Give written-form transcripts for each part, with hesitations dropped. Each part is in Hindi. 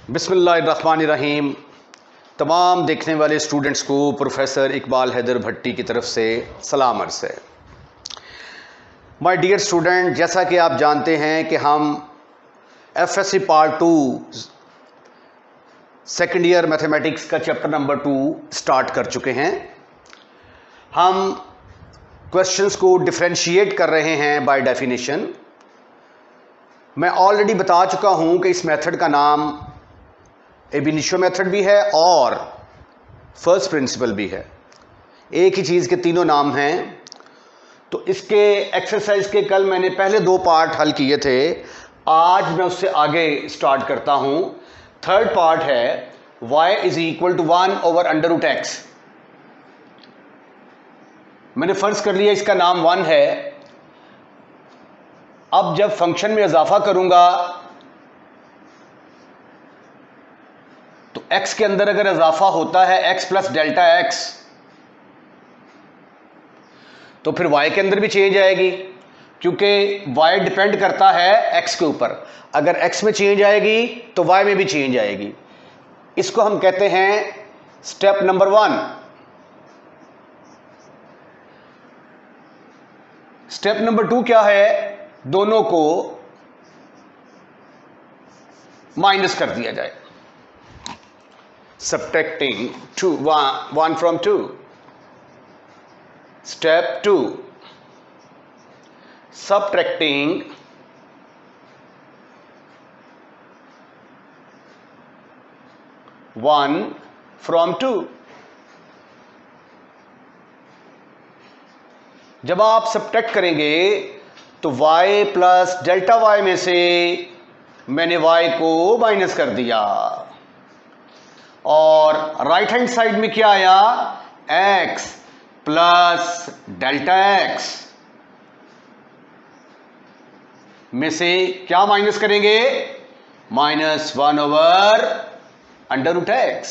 बिस्मिल्लाहिर्रहमानिर्रहीम। तमाम देखने वाले स्टूडेंट्स को प्रोफेसर इकबाल हैदर भट्टी की तरफ से सलाम अर्ज़ है। माय डियर स्टूडेंट, जैसा कि आप जानते हैं कि हम FSc part 2 second year mathematics का चैप्टर नंबर 2 स्टार्ट कर चुके हैं। हम क्वेश्चंस को डिफरेंशिएट कर रहे हैं बाय डेफिनेशन। मैं ऑलरेडी बता चुका हूं कि इस मेथड का नाम एब इनिशियो मेथड भी है और फर्स्ट प्रिंसिपल भी है। एक ही चीज़ के तीनों नाम हैं। तो इसके एक्सरसाइज के कल मैंने पहले 2 पार्ट हल किए थे। आज मैं उससे आगे स्टार्ट करता हूं। थर्ड पार्ट है y is equal to 1/√x। मैंने फर्ज कर लिया इसका नाम 1 है। अब जब फंक्शन में इजाफा करूंगा तो x के अंदर अगर इजाफा होता है x प्लस डेल्टा x, तो फिर y के अंदर भी चेंज आएगी, क्योंकि y डिपेंड करता है x के ऊपर। अगर x में चेंज आएगी तो y में भी चेंज आएगी। इसको हम कहते हैं स्टेप नंबर 1। स्टेप नंबर 2 क्या है? दोनों को माइनस कर दिया जाए। Subtracting 1 from 2. Step 2. Subtracting 1 from 2. जब आप सब्ट्रैक्ट करेंगे तो y प्लस डेल्टा y में से मैंने y को माइनस कर दिया और राइट हैंड साइड में क्या आया? x प्लस डेल्टा x में से क्या माइनस करेंगे? -1/√x।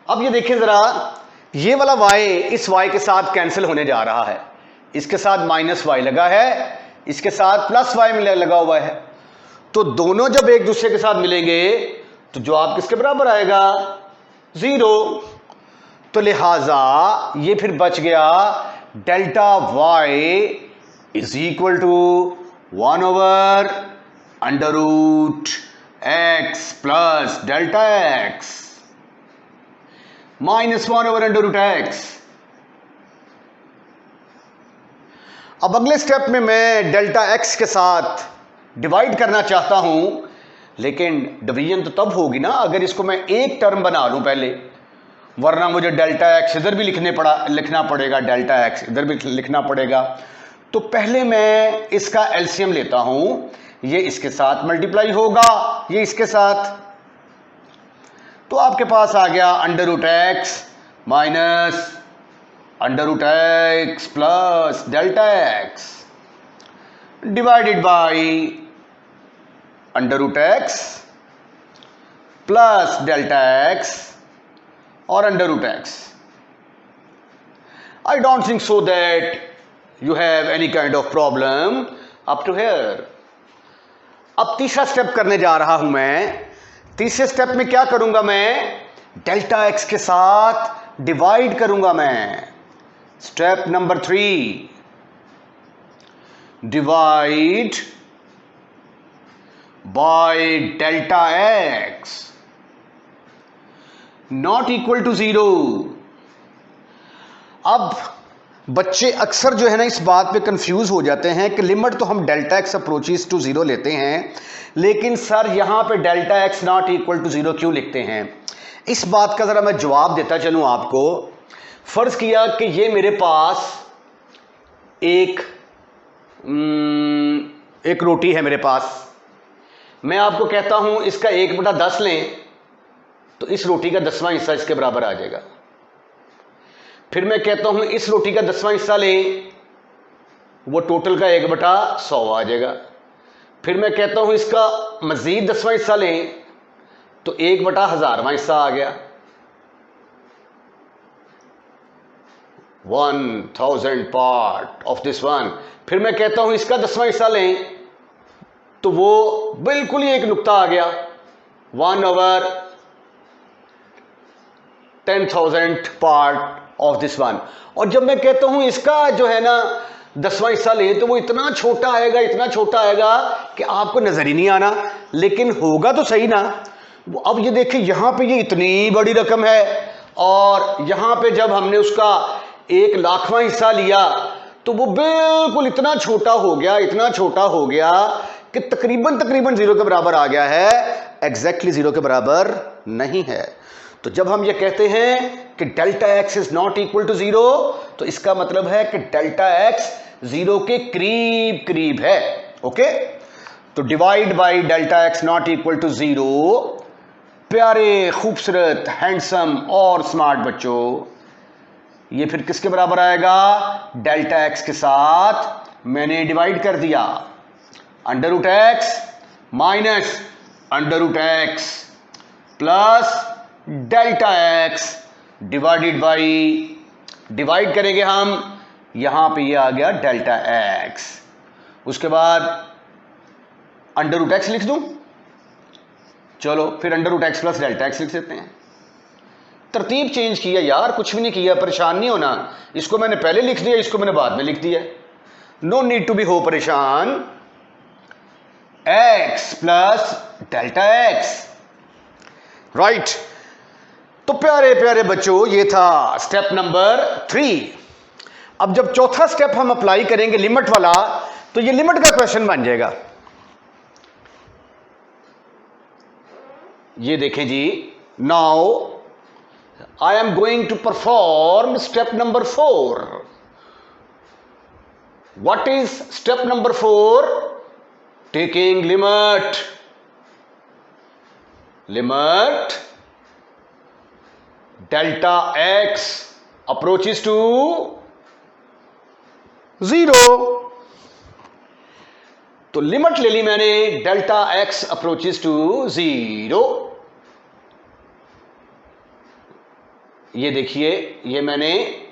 अब ये देखें जरा, ये वाला y इस y के साथ कैंसिल होने जा रहा है। इसके साथ -y लगा है, इसके साथ +y लगा हुआ है। तो दोनों जब एक दूसरे के साथ मिलेंगे तो जवाब किसके बराबर आएगा? 0। तो लिहाजा ये फिर बच गया delta y is equal to 1/√x plus delta x -1/√x। अब अगले स्टेप में मैं डेल्टा x के साथ डिवाइड करना चाहता हूं, लेकिन डिवीजन तो तब होगी ना अगर इसको मैं एक टर्म बना लूं पहले, वरना मुझे डेल्टा x इधर भी लिखना पड़ेगा, डेल्टा x इधर भी लिखना पड़ेगा। तो पहले मैं इसका एलसीएम लेता हूं। ये इसके साथ मल्टीप्लाई होगा, ये इसके साथ, तो आपके पास आ गया √x minus √x plus delta x divided by √x plus delta x और √x। I don't think so that you have any kind of problem up to here. अब तीसरा स्टेप करने जा रहा हूं मैं। तीसरे स्टेप में क्या करूंगा मैं? डेल्टा x के साथ डिवाइड करूंगा मैं। Step number 3, divide by delta x not equal to 0। अब बच्चे अक्सर जो है ना इस बात पे कंफ्यूज हो जाते हैं कि लिमिट तो हम डेल्टा x अप्रोचेस टू 0 लेते हैं, लेकिन सर यहां पे delta x not equal to 0 क्यों लिखते हैं? इस बात का जरा मैं जवाब देता चलूं आपको। फर्ज किया कि ये मेरे पास एक रोटी है मेरे पास। मैं आपको कहता हूं इसका 1/10 लें तो इस रोटी का 10वां हिस्सा इसके बराबर आ जाएगा। फिर मैं कहता हूं इस रोटी का 10वां हिस्सा लें, वो टोटल का 1/100 आ जाएगा। फिर मैं कहता हूं इसका मजीद 10वां हिस्सा लें तो 1/1000वां हिस्सा आ गया। 1000 पार्ट ऑफ दिस वन। फिर मैं कहता हूं इसका 10वां हिस्सा लें तो वो बिल्कुल ही एक नुक्ता आ गया 1/10,000 पार्ट ऑफ दिस वन। और जब मैं कहता हूं इसका जो है ना 10वां हिस्सा ले, तो वो इतना छोटा आएगा, इतना छोटा आएगा कि आपको नजर ही नहीं आना, लेकिन होगा तो सही ना। अब ये देखिए यहां पे ये इतनी बड़ी रकम है, और यहां पे जब हमने उसका 1,00,000वां हिस्सा लिया तो वो बिल्कुल इतना छोटा हो गया, इतना छोटा हो गया कि तकरीबन जीरो के बराबर आ गया है, एग्जैक्टली जीरो के बराबर नहीं है। तो जब हम ये कहते हैं कि delta x is not equal to zero, तो इसका मतलब है कि डेल्टा एक्स जीरो के करीब करीब है। ओके, तो divide by delta x not equal to zero. प्यारे, खूबसूरत, हैंडसम और स्मार्ट बच्चों, ये फिर किसके बराबर आएगा? डेल्टा एक्स के साथ मैंने डिवाइड कर दिया, under root x minus under root x plus delta x divided by, divide करेंगे हम, यहां पे ये आ गया डेल्टा एक्स, उसके बाद अंडर रूट एक्स लिख दूं, चलो फिर under root x plus delta x लिख देते हैं। तरतीब चेंज किया यार, कुछ भी नहीं किया, परेशान नहीं होना। इसको मैंने पहले लिख दिया, इसको मैंने बाद में लिख दिया, नो नीड टू बी हो परेशान। X plus delta x, right. तो प्यारे प्यारे बच्चों, ये था स्टेप नंबर 3। अब जब चौथा स्टेप हम अप्लाई करेंगे लिमिट वाला, तो ये लिमिट का क्वेश्चन बन जाएगा। ये देखें जी, now I am going to perform step number 4। What is step number 4? Taking limit, limit delta x approaches to zero. तो लिमिट ले ली मैंने, delta x approaches to zero. ये देखिए, ये मैंने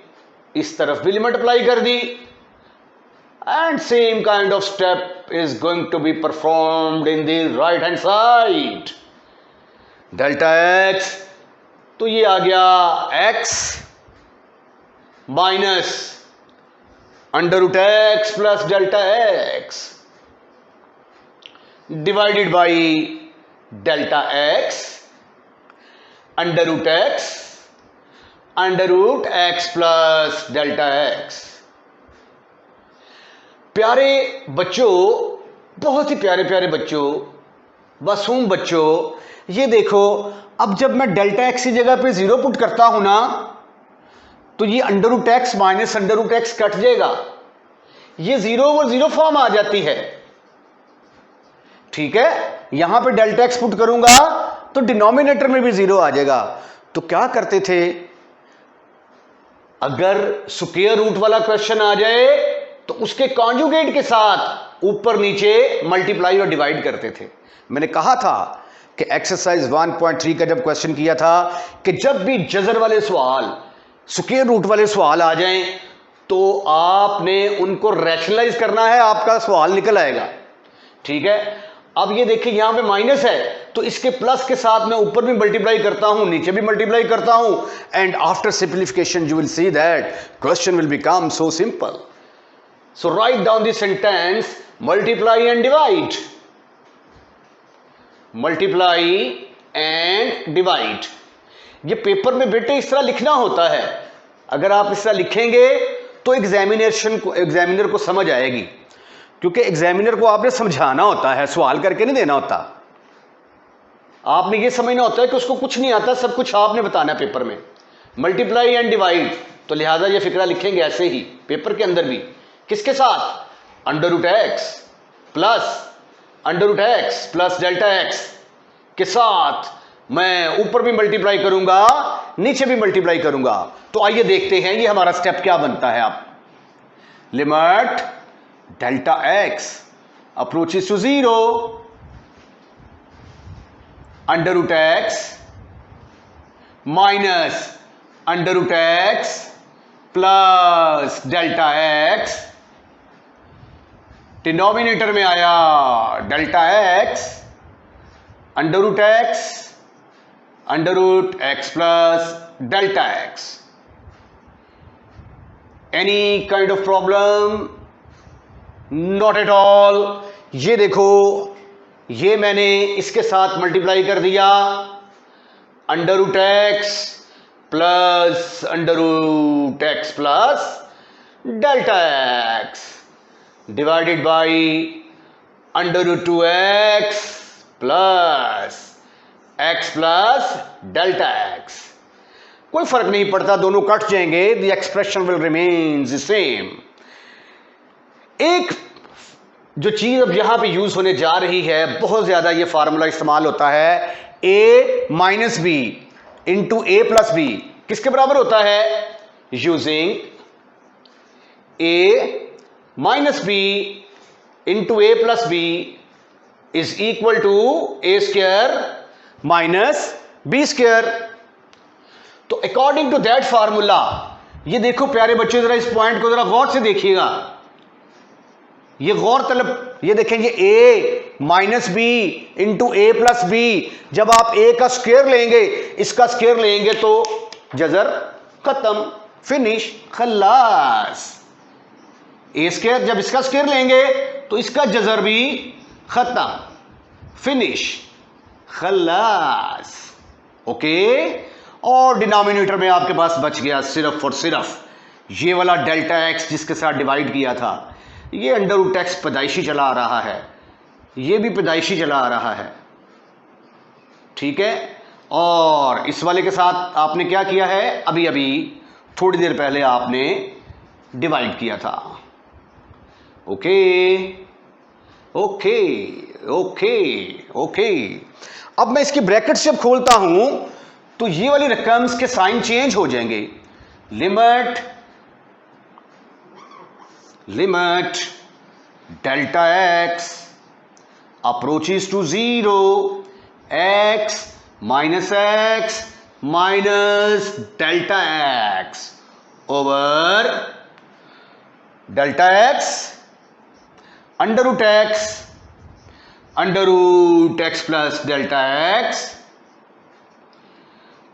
इस तरफ भी लिमिट अप्लाई कर दी, and same kind of step is going to be performed in the right hand side. Delta x, तो ये आ गया x minus under root x plus delta x divided by delta x under root x plus delta x. प्यारे बच्चों, बहुत ही प्यारे प्यारे बच्चों, मासूम बच्चों, ये देखो, अब जब मैं डेल्टा एक्स की जगह पे जीरो पुट करता हूं ना, तो ये under root x minus under root x cut जाएगा, ये जीरो और जीरो फॉर्म आ जाती है। ठीक है, यहां पे डेल्टा एक्स पुट करूंगा तो डिनोमिनेटर में भी जीरो आ जाएगा। तो क्या करते थे, अगर स्क्वायर रूट वाला क्वेश्चन आ जाए तो उसके कॉन्जुगेट के साथ ऊपर नीचे मल्टीप्लाई और डिवाइड करते थे। मैंने कहा था कि एक्सरसाइज 1.3 का जब क्वेश्चन किया था कि जब भी जजर वाले सवाल, स्क्वायर रूट वाले सवाल आ जाएं, तो आपने उनको रैशनलाइज करना है, आपका सवाल निकल आएगा। ठीक है, अब ये देखिए यहां पे माइनस है, तो इसके प्लस के साथ मैं ऊपर भी मल्टीप्लाई करता हूं, नीचे भी मल्टीप्लाई करता हूं, and after simplification you will see that question will become so simple. So write down this sentence, multiply and divide, multiply and divide. ये पेपर में बेटे इस तरह लिखना होता है, अगर आप इस तरह लिखेंगे तो एग्जामिनर को समझ आएगी, क्योंकि एग्जामिनर को आपने समझाना होता है, सवाल करके नहीं देना होता। आपने ये समझना होता है कि उसको कुछ नहीं आता, सब कुछ आपने बताना है पेपर में। मल्टीप्लाई एंड डिवाइड, तो लिहाजा ये फिक्रा लिखेंगे ऐसे ही पेपर के अंदर भी, किसके साथ? Under root x plus delta x के साथ मैं ऊपर भी मल्टीप्लाई करूंगा, नीचे भी मल्टीप्लाई करूंगा। तो आइए देखते हैं ये हमारा स्टेप क्या बनता है। आप limit delta x approaches to zero, under root x minus under root x plus delta x denominator में आया delta x under root x plus delta x. Any kind of problem? Not at all. ये देखो, ये मैंने इसके साथ मल्टीप्लाई कर दिया, under root x plus under root x plus delta x divided by under root 2x plus delta x. कोई फर्क नहीं पड़ता, दोनों कट जाएंगे, the expression will remain the same. एक जो चीज अब यहां पे यूज होने जा रही है, बहुत ज्यादा ये फार्मूला इस्तेमाल होता है, a minus b into a plus b किसके बराबर होता है? Using a minus b into a plus b is equal to a square minus b square. तो अकॉर्डिंग टू दैट फार्मूला, ये देखो प्यारे बच्चों, जरा इस पॉइंट को जरा गौर से देखिएगा, ये गौर तलब, ये देखेंगे a minus b into a plus b, जब आप a का स्क्वायर लेंगे, इसका स्क्वायर लेंगे तो जजर खत्म, फिनिश, खल्लास। ए स्क्वायर जब इसका स्क्वायर लेंगे तो इसका जजर भी खत्म, फिनिश, खल्लास। ओके। और डिनोमिनेटर में आपके पास बच गया सिर्फ और सिर्फ ये वाला डेल्टा एक्स जिसके साथ डिवाइड किया था। ये अंडर रूट एक्स पैदाइशी चला आ रहा है, ये भी पैदाइशी चला आ रहा है, ठीक है। और इस वाले के साथ आपने क्या किया है? अभी अभी थोड़ी देर पहले आपने डिवाइड किया था। Okay okay okay okay. अब मैं इसकी ब्रैकेट्स जब खोलता हूं तो ये वाली रकम्स के साइन चेंज हो जाएंगे। Limit delta x approaches to 0, x minus delta x over delta x under root x plus delta x,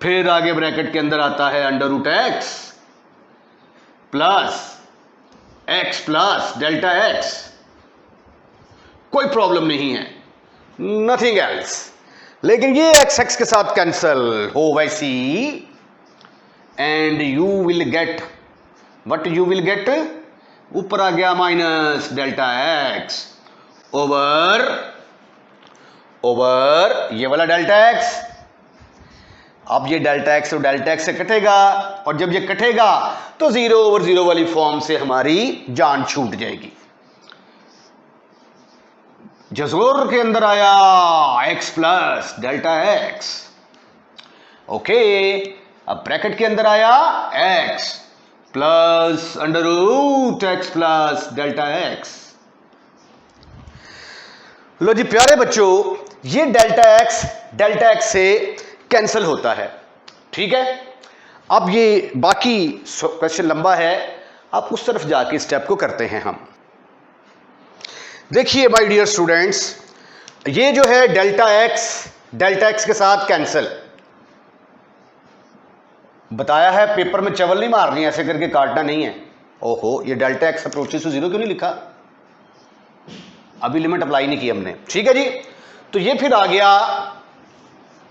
फिर आगे ब्रैकेट के अंदर आता है under root x plus delta x. कोई प्रॉब्लम नहीं है, नथिंग एल्स। लेकिन ये एक्स एक्स के साथ कैंसल हो वैसी, and you will get what you will get, ऊपर आ गया माइनस डेल्टा एक्स ओवर ये वाला डेल्टा एक्स। अब ये डेल्टा एक्स और डेल्टा एक्स से कटेगा, और जब ये कटेगा तो 0 ओवर 0 वाली फॉर्म से हमारी जान छूट जाएगी। जज़ूर के अंदर आया x plus delta x. Okay, अब ब्रैकेट के अंदर आया x plus under root x plus delta x. लो जी प्यारे बच्चों, ये डेल्टा एक्स से कैंसिल होता है, ठीक है। अब ये बाकी क्वेश्चन लंबा है, आप उस तरफ जाके स्टेप को करते हैं हम। देखिए माय डियर स्टूडेंट्स, ये जो है डेल्टा एक्स के साथ कैंसिल बताया है, पेपर में चवल नहीं मारनी, ऐसे करके काटना नहीं है। ओहो, ये डेल्टा एक्स अप्रोचेस टू 0 क्यों नहीं लिखा? अभी लिमिट अप्लाई नहीं की हमने, ठीक है जी। तो ये फिर आ गया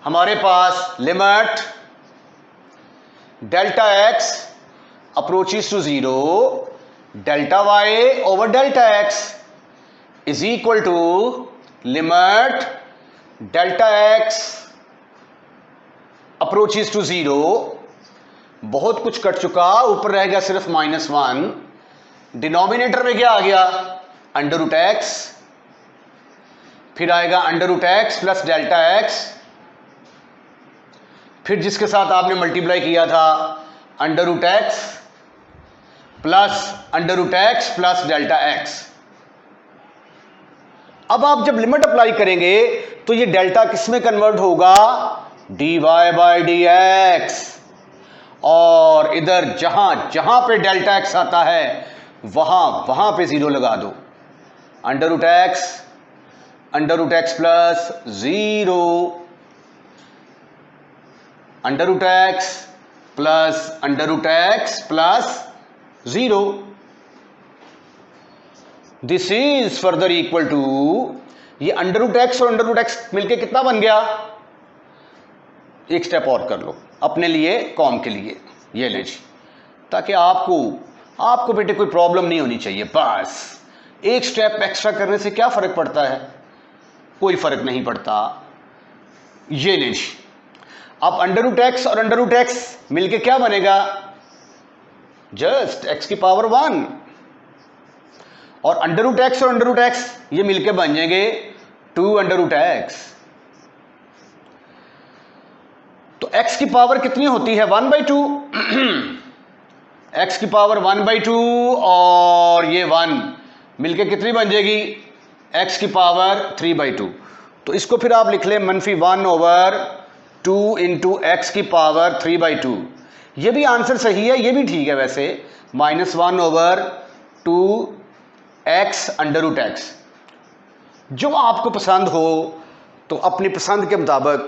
हमारे पास limit delta x approaches to 0 delta y over delta x is equal to limit delta x approaches to 0। बहुत कुछ कट चुका, ऊपर रह गया सिर्फ -1। डिनोमिनेटर में क्या आ गया? अंडर रूट एक्स, फिर आएगा under root x plus delta x, फिर जिसके साथ आपने मल्टीप्लाई किया था under root x plus delta x. अब आप जब लिमिट अप्लाई करेंगे तो ये डेल्टा किस में कन्वर्ट होगा? dy by d x. और इधर जहां जहां पे डेल्टा एक्स आता है वहां पे 0 लगा दो। Under root x plus 0, under root x plus 0. This is further equal to, ये अंडर रूट एक्स और अंडर रूट एक्स मिलके कितना बन गया? एक स्टेप और कर लो अपने लिए, कॉम के लिए, ये ले जी, ताकि आपको बेटे कोई प्रॉब्लम नहीं होनी चाहिए. बस एक स्टेप एक्स्ट्रा करने से क्या फर्क पड़ता है? कोई फर्क नहीं पड़ता. ये ले जी, अब अंडर रूट एक्स और अंडर रूट एक्स मिलके क्या बनेगा? जस्ट एक्स की पावर 1. और अंडर रूट एक्स और अंडर रूट एक्स ये मिलके बन जाएंगे 2 अंडर रूट एक्स. तो x की पावर कितनी होती है? 1/2. x की पावर 1/2 और ये 1 मिलके कितनी बन जाएगी? x की पावर 3/2. तो इसको फिर आप लिख लें -1/2 इंटू एक्स की पावर 3/2. ये भी आंसर सही है, ये भी ठीक है वैसे. -1/2 x अंडर रूट एक्स. जो आपको पसंद हो तो अपनी पसंद के मुताबिक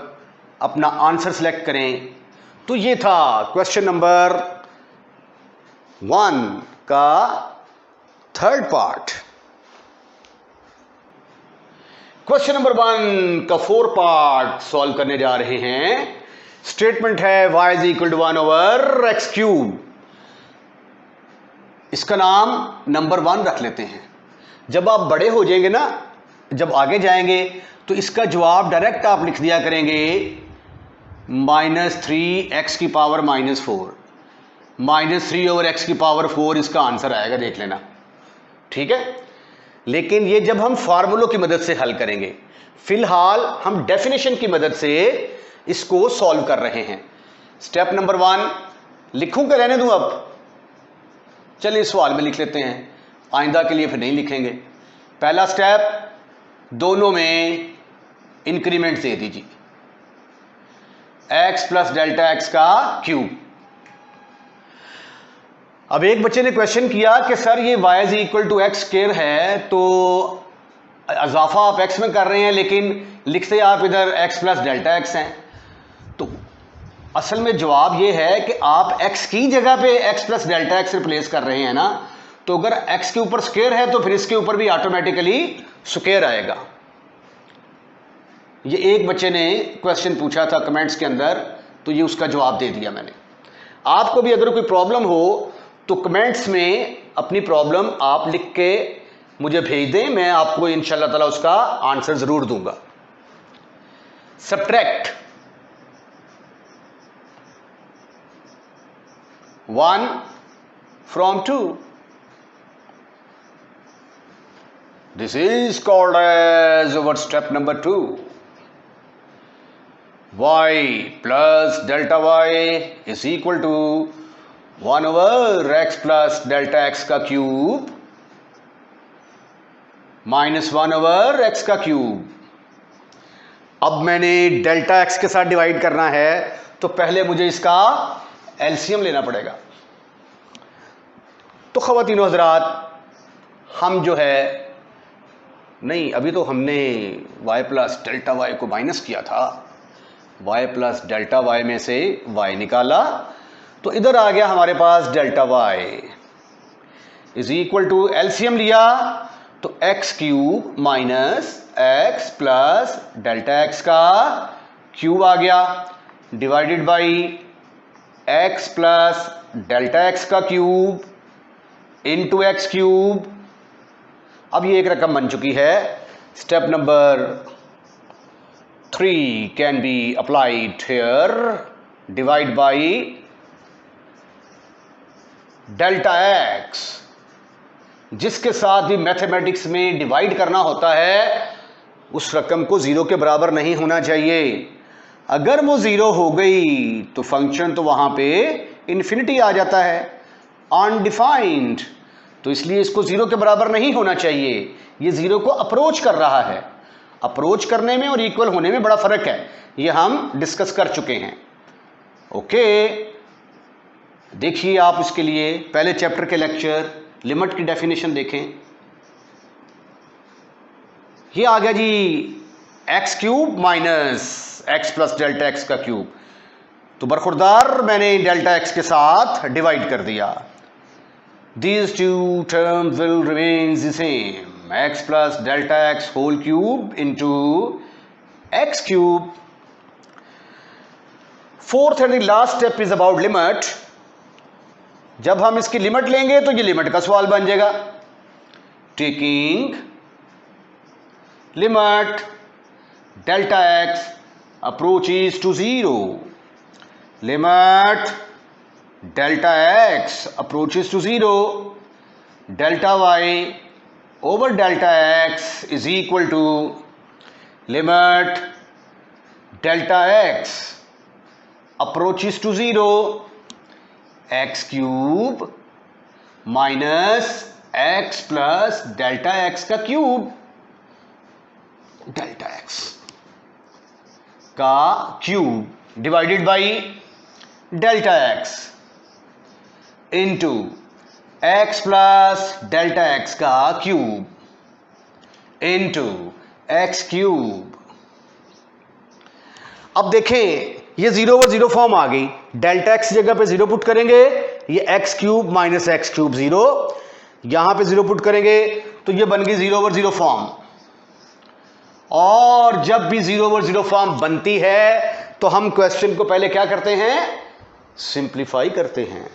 अपना आंसर सेलेक्ट करें. तो ये था क्वेश्चन नंबर 1 का थर्ड पार्ट. क्वेश्चन नंबर 1 का फोर्थ पार्ट सॉल्व करने जा रहे हैं. स्टेटमेंट है y is equal to 1/x³. इसका नाम नंबर 1 रख लेते हैं. जब आप बड़े हो जाएंगे ना, जब आगे जाएंगे, तो इसका जवाब डायरेक्ट आप लिख दिया करेंगे -3x की पावर -4. -3/x की पावर 4 इसका आंसर आएगा, देख लेना. ठीक है, लेकिन ये जब हम फार्मूलों की मदद से हल करेंगे. फिलहाल हम डेफिनेशन की मदद से इसको सॉल्व कर रहे हैं. स्टेप नंबर 1 लिखूं कि रहने दूं? अब चलिए सवाल में लिख लेते हैं, आइंदा के लिए फिर नहीं लिखेंगे. पहला स्टेप, दोनों में इंक्रीमेंट दे दीजिए. x प्लस डेल्टा एक्स का क्यूब. अब एक बच्चे ने क्वेश्चन किया कि सर ये y is equal to x square है, तो इजाफा आप x में कर रहे हैं लेकिन लिखते आप इधर x प्लस डेल्टा एक्स हैं. तो असल में जवाब ये है कि आप x की जगह पे x plus delta x replace कर रहे हैं ना. तो अगर x के ऊपर स्क्वायर है तो फिर इसके ऊपर भी ऑटोमेटिकली स्क्वायर आएगा. ये एक बच्चे ने क्वेश्चन पूछा था कमेंट्स के अंदर, तो ये उसका जवाब दे दिया मैंने. आपको भी अगर कोई प्रॉब्लम हो तो कमेंट्स में अपनी प्रॉब्लम आप लिख के मुझे भेज दें, मैं आपको इंशाल्लाह ताला उसका आंसर जरूर दूंगा. Subtract 1 from 2. This is called as our step number 2. Y plus delta y is equal to 1/x plus delta x का क्यूब -1/x का क्यूब. अब मैंने डेल्टा x के साथ डिवाइड करना है, तो पहले मुझे इसका एलसीएम लेना पड़ेगा. तो ख़वातीनो हज़रात, हम जो है नहीं, अभी तो हमने y प्लस डेल्टा y को माइनस किया था. y प्लस डेल्टा y में से y निकाला, तो इधर आ गया हमारे पास delta y is equal to LCM लिया, तो x cube minus x plus delta x का क्यूब आ गया, divided by x plus delta x का क्यूब इंटू एक्स क्यूब. अब ये एक रकम बन चुकी है. Step number 3 can be applied here. Divide by delta x, जिसके साथ भी मैथमेटिक्स में डिवाइड करना होता है उस रकम को जीरो के बराबर नहीं होना चाहिए. अगर वो जीरो हो गई तो फंक्शन तो वहां पे इन्फिनिटी आ जाता है, अनडिफाइंड. तो इसलिए इसको जीरो के बराबर नहीं होना चाहिए. ये जीरो को अप्रोच कर रहा है. अप्रोच करने में और इक्वल होने में बड़ा फर्क है, ये हम डिस्कस कर चुके हैं. ओके, देखिए आप इसके लिए पहले चैप्टर के लेक्चर लिमिट की डेफिनेशन देखें. ये आ गया जी x cube minus x plus delta x का क्यूब। तो बरखुरदार मैंने डेल्टा एक्स के साथ डिवाइड कर दिया। These two terms will remain the same, x plus delta x whole cube into x cube. Fourth and the last step is about limit. जब हम इसकी लिमिट लेंगे तो ये लिमिट का सवाल बन जाएगा। Taking limit delta x approaches to 0, limit delta x approaches to 0, delta y over delta x is equal to limit delta x approaches to 0, x cube minus x plus delta x का क्यूब, delta x का cube divided by delta x into x plus delta x का क्यूब इंटू एक्स क्यूब। अब देखें ये 0 ओवर 0 फॉर्म आ गई। डेल्टा एक्स जगह पे 0 पुट करेंगे, ये x cube minus x cube 0, यहां पे 0 पुट करेंगे तो ये बन गई 0 ओवर 0 फॉर्म। और जब भी 0 ओवर 0 फॉर्म बनती है तो हम क्वेश्चन को पहले क्या करते हैं, सिंप्लीफाई करते हैं।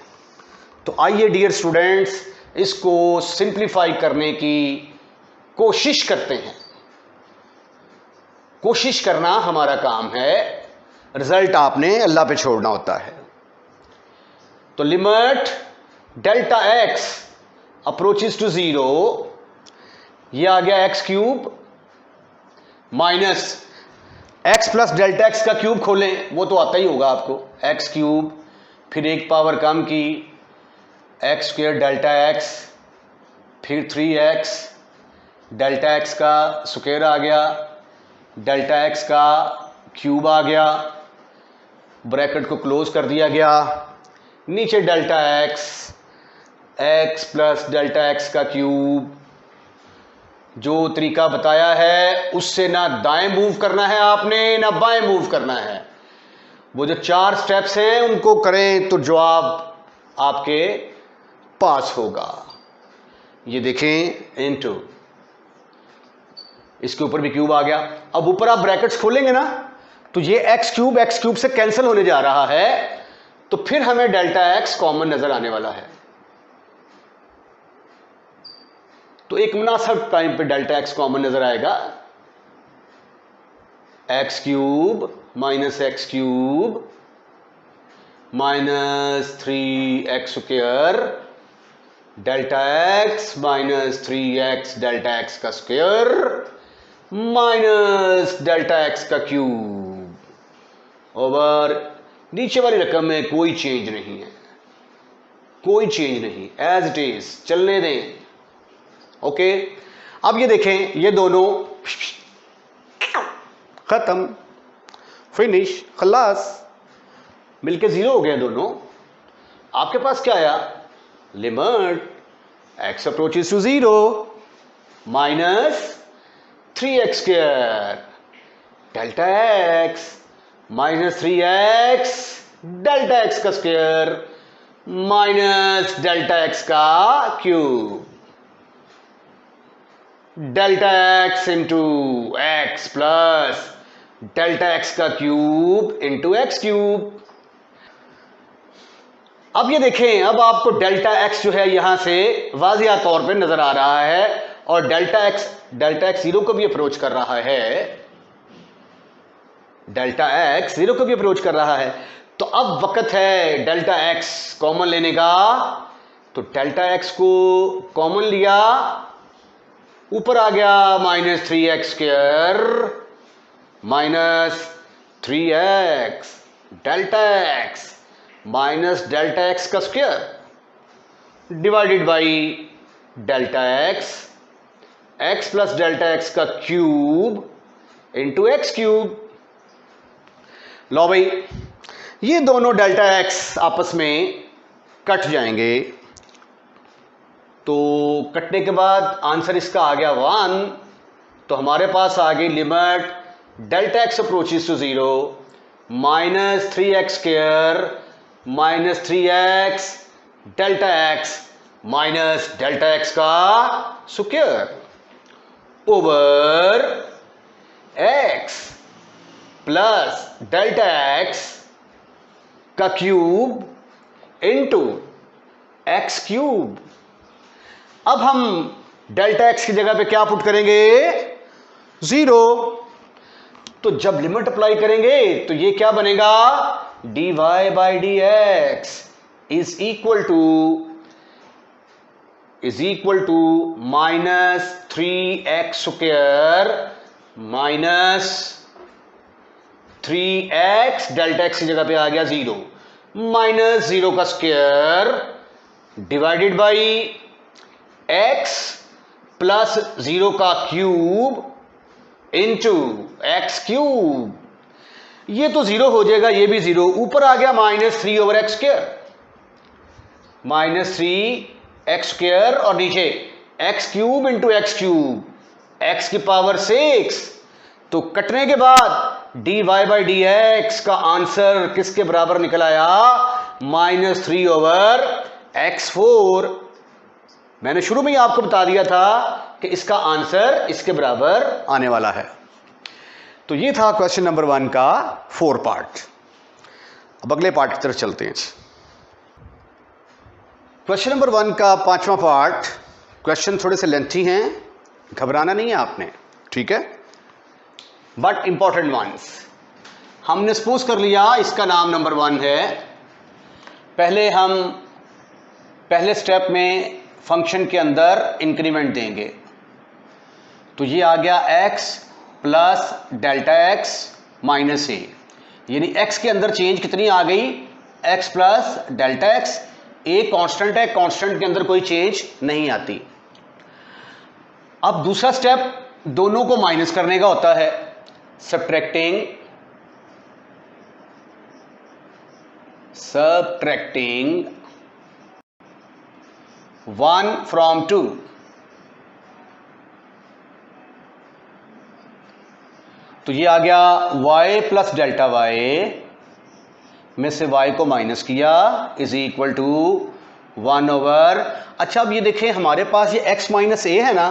तो आइए डियर स्टूडेंट्स इसको सिंप्लीफाई करने की कोशिश करते हैं। कोशिश करना हमारा काम है, रिजल्ट आपने अल्लाह पे छोड़ना होता है। तो limit delta x approaches to 0, ये आ गया x cube minus x plus delta x का क्यूब खोलें, वो तो आता ही होगा आपको, एक्स क्यूब फिर एक पावर कम की एक्स स्क्वायर डेल्टा एक्स, फिर 3x डेल्टा एक्स का स्क्वायर आ गया, डेल्टा एक्स का क्यूब आ गया, ब्रैकेट को क्लोज कर दिया गया, नीचे delta x plus delta x का क्यूब। जो तरीका बताया है उससे ना दाएं मूव करना है आपने ना बाएं मूव करना है, वो जो 4 स्टेप्स हैं उनको करें तो जवाब आपके पास होगा। ये देखें इनटू, इसके ऊपर भी क्यूब आ गया। अब ऊपर आप ब्रैकेट्स खोलेंगे ना तो ये एक्स क्यूब से कैंसिल होने जा रहा है, तो फिर हमें डेल्टा एक्स कॉमन नजर आने वाला है। तो एक मुनासिब टाइम पे डेल्टा एक्स कॉमन नजर आएगा, x cube minus x cube minus 3x square delta x minus 3x delta x का स्क्वायर माइनस डेल्टा एक्स का क्यूब ओवर नीचे वाली रकम में कोई चेंज नहीं है, कोई चेंज नहीं, एज इट इज चलने दें। ओके, अब ये देखें ये दोनों खत्म, फिनिश, खलास, मिलके 0 हो गए दोनों। आपके पास क्या आया, limit x approaches to 0 minus 3x square delta x minus 3x delta x का स्क्वायर माइनस डेल्टा x का cube, delta x into x plus delta x का क्यूब इंटू एक्स क्यूब। अब ये देखें, अब आपको डेल्टा x जो है यहां से वाजिया तौर पे नजर आ रहा है और डेल्टा x 0 को भी अप्रोच कर रहा है, डेल्टा x 0 को भी अप्रोच कर रहा है। तो अब वक्त है डेल्टा x कॉमन लेने का। तो डेल्टा x को कॉमन लिया, ऊपर आ गया minus 3x square minus 3x delta x minus delta x का square divided by delta x plus delta x का क्यूब इंटू एक्स क्यूब। लो भाई, ये दोनों डेल्टा x आपस में कट जाएंगे, तो कटने के बाद आंसर इसका आ गया 1, तो हमारे पास आ गई limit delta x approaches to 0 minus 3x square minus 3x delta x minus delta x का square over x plus delta x का क्यूब इंटू एक्स क्यूब। अब हम डेल्टा एक्स की जगह पे क्या पुट करेंगे? 0। तो जब लिमिट अप्लाई करेंगे तो ये क्या बनेगा? dy by d x is equal to minus 3x square minus 3x delta x की जगह पे आ गया 0 माइनस 0 का square divided by x plus 0 का क्यूब इंटू एक्स क्यूब। ये तो 0 हो जाएगा, ये भी 0, ऊपर आ गया minus 3 over x square minus 3x square और नीचे x cube into x cube x की पावर 6। तो कटने के बाद dy बाई डी एक्स का आंसर किसके बराबर निकल आया? Minus 3 over x4। मैंने शुरू में ही आपको बता दिया था कि इसका आंसर इसके बराबर आने वाला है। तो ये था क्वेश्चन नंबर 1 का 4 पार्ट। अब अगले पार्ट की तरफ चलते हैं। क्वेश्चन नंबर 1 का 5वां पार्ट। क्वेश्चन थोड़े से लेंथी हैं, घबराना नहीं है आपने, ठीक है, बट इंपॉर्टेंट वंस। हमने सपोज कर लिया इसका नाम नंबर 1 है। पहले स्टेप में फंक्शन के अंदर इंक्रीमेंट देंगे, तो ये आ गया x plus delta x minus a, यानी x के अंदर चेंज कितनी आ गई? x plus delta x. A constant है, कांस्टेंट के अंदर कोई चेंज नहीं आती। अब दूसरा स्टेप दोनों को माइनस करने का होता है, सब्ट्रैक्टिंग 1 from 2। तो ये आ गया y प्लस डेल्टा वाई में से y को माइनस किया इज इक्वल टू 1 ओवर। अच्छा, अब ये देखें हमारे पास ये x माइनस ए है ना,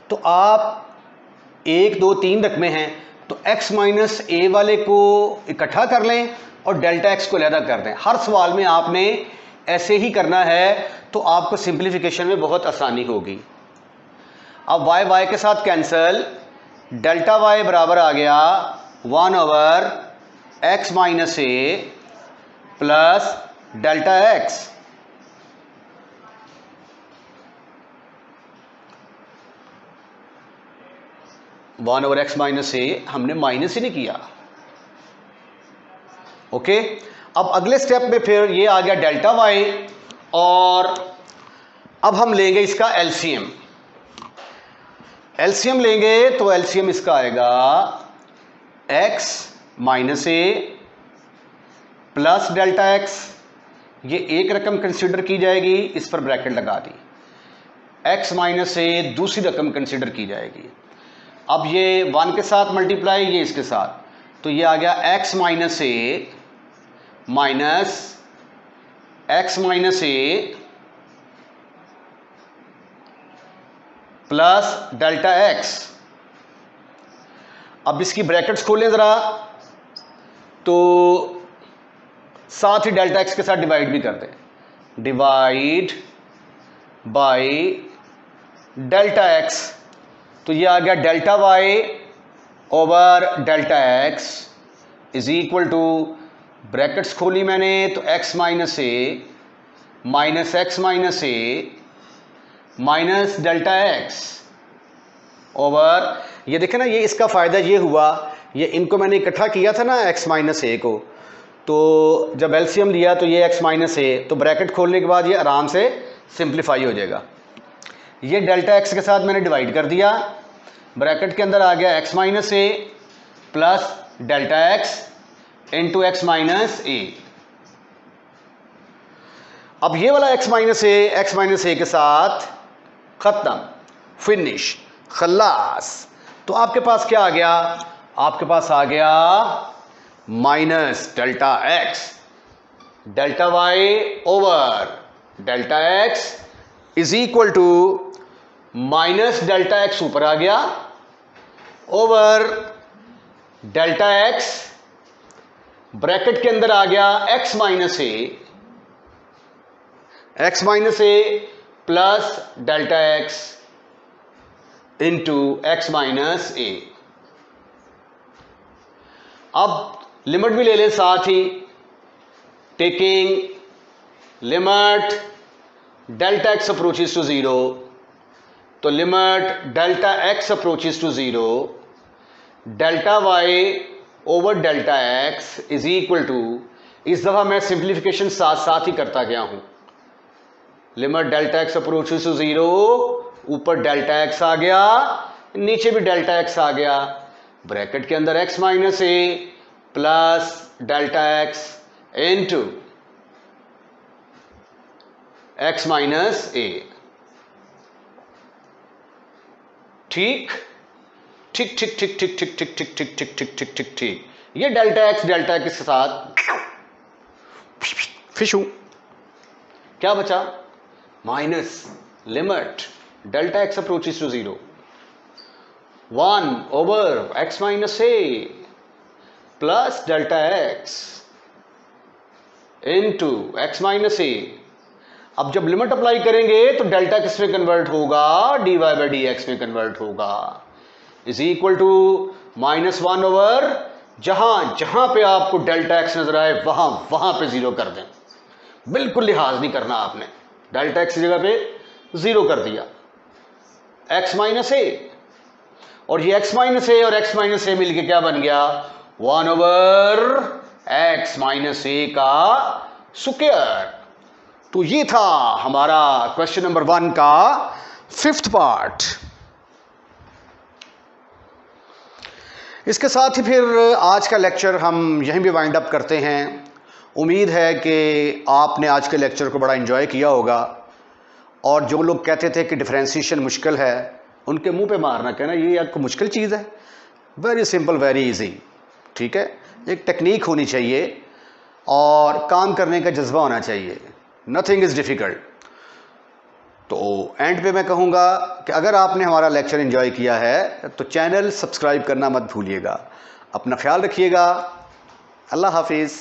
तो आप 1 2 3 रकमे हैं, तो x माइनस ए वाले को इकट्ठा कर लें और डेल्टा x को अलग कर दें। हर सवाल में आपने ऐसे ही करना है, तो आपको सिंप्लीफिकेशन में बहुत आसानी होगी। अब y के साथ कैंसल, डेल्टा y बराबर आ गया 1 over x minus a plus delta x। One over x minus a हमने माइनस ही नहीं किया। ओके, अब अगले स्टेप में फिर ये आ गया डेल्टा वाई, और अब हम लेंगे इसका एलसीएम। एलसीएम लेंगे तो एलसीएम इसका आएगा x minus a plus delta x. ये एक रकम कंसिडर की जाएगी, इस पर ब्रैकेट लगा दी। x माइनस ए दूसरी रकम कंसिडर की जाएगी। अब ये 1 के साथ मल्टीप्लाई, ये इसके साथ, तो ये आ गया x minus a minus x minus a plus delta x. अब इसकी ब्रैकेट्स खोलें ज़रा, तो साथ ही डेल्टा एक्स के साथ डिवाइड भी कर दें। डिवाइड बाय डेल्टा एक्स, तो ये आ गया delta y over delta x is equal to, brackets खोली मैंने तो x minus a minus x minus a minus delta x over, ये देखें ना, ये इसका फ़ायदा ये हुआ, ये इनको मैंने इकट्ठा किया था ना x माइनस ए को, तो जब एलसीएम लिया तो ये x माइनस ए, तो ब्रैकेट खोलने के बाद ये आराम से सिंप्लीफाई हो जाएगा। ये डेल्टा एक्स के साथ मैंने डिवाइड कर दिया, ब्रैकेट के अंदर आ गया x minus a plus delta x into x minus a. अब ये वाला x माइनस ए के साथ खत्म, फिनिश, खल्लास। तो आपके पास क्या आ गया, आपके पास आ गया minus delta x delta y over delta x is equal to minus delta x ऊपर आ गया ओवर डेल्टा एक्स ब्रैकेट के अंदर आ गया x minus a plus delta x into x minus a. अब लिमिट भी ले लें साथ ही, taking limit delta x approaches to zero, तो limit delta x approaches to zero delta y over delta x is equal to, इस दफा मैं सिंप्लीफिकेशन साथ साथ ही करता गया हूं, limit delta x approaches to zero, ऊपर डेल्टा एक्स आ गया, नीचे भी डेल्टा एक्स आ गया, ब्रैकेट के अंदर x minus a plus delta x into x minus a. ठीक ठीक ठीक ठीक ठीक ठीक ठीक ठीक ठीक ठीक ठीक ठीक ठीक ठीक। ये डेल्टा एक्स के साथ फिशू क्या बचा, minus limit delta x approaches to zero 1 over x minus a plus delta x into x minus a. अब जब लिमिट अप्लाई करेंगे तो डेल्टा किस में कन्वर्ट होगा, dy बाई डी एक्स में कन्वर्ट होगा, इज इक्वल टू -1 ओवर, जहां जहां पे आपको डेल्टा एक्स नजर आए वहां वहां पे जीरो कर दें, बिल्कुल लिहाज नहीं करना आपने, डेल्टा एक्स की जगह पे जीरो कर दिया, एक्स माइनस ए, और ये एक्स माइनस ए और एक्स माइनस ए मिलके क्या बन गया, 1 ओवर एक्स माइनस ए का स्क्वायर। तो ये था हमारा क्वेश्चन नंबर 1 का 5th पार्ट। इसके साथ ही फिर आज का लेक्चर हम यहीं भी वाइंड अप करते हैं। उम्मीद है कि आपने आज के लेक्चर को बड़ा एंजॉय किया होगा, और जो लोग कहते थे कि डिफरेंशिएशन मुश्किल है उनके मुंह पे मारना, कहना ये आपको मुश्किल चीज़ है, वेरी सिंपल वेरी इजी। ठीक है, एक टेक्निक होनी चाहिए और काम करने का जज्बा होना चाहिए, नथिंग इज़ डिफ़िकल्ट। तो एंड पे मैं कहूँगा कि अगर आपने हमारा लेक्चर एंजॉय किया है तो चैनल सब्सक्राइब करना मत भूलिएगा। अपना ख्याल रखिएगा। अल्लाह हाफिज़।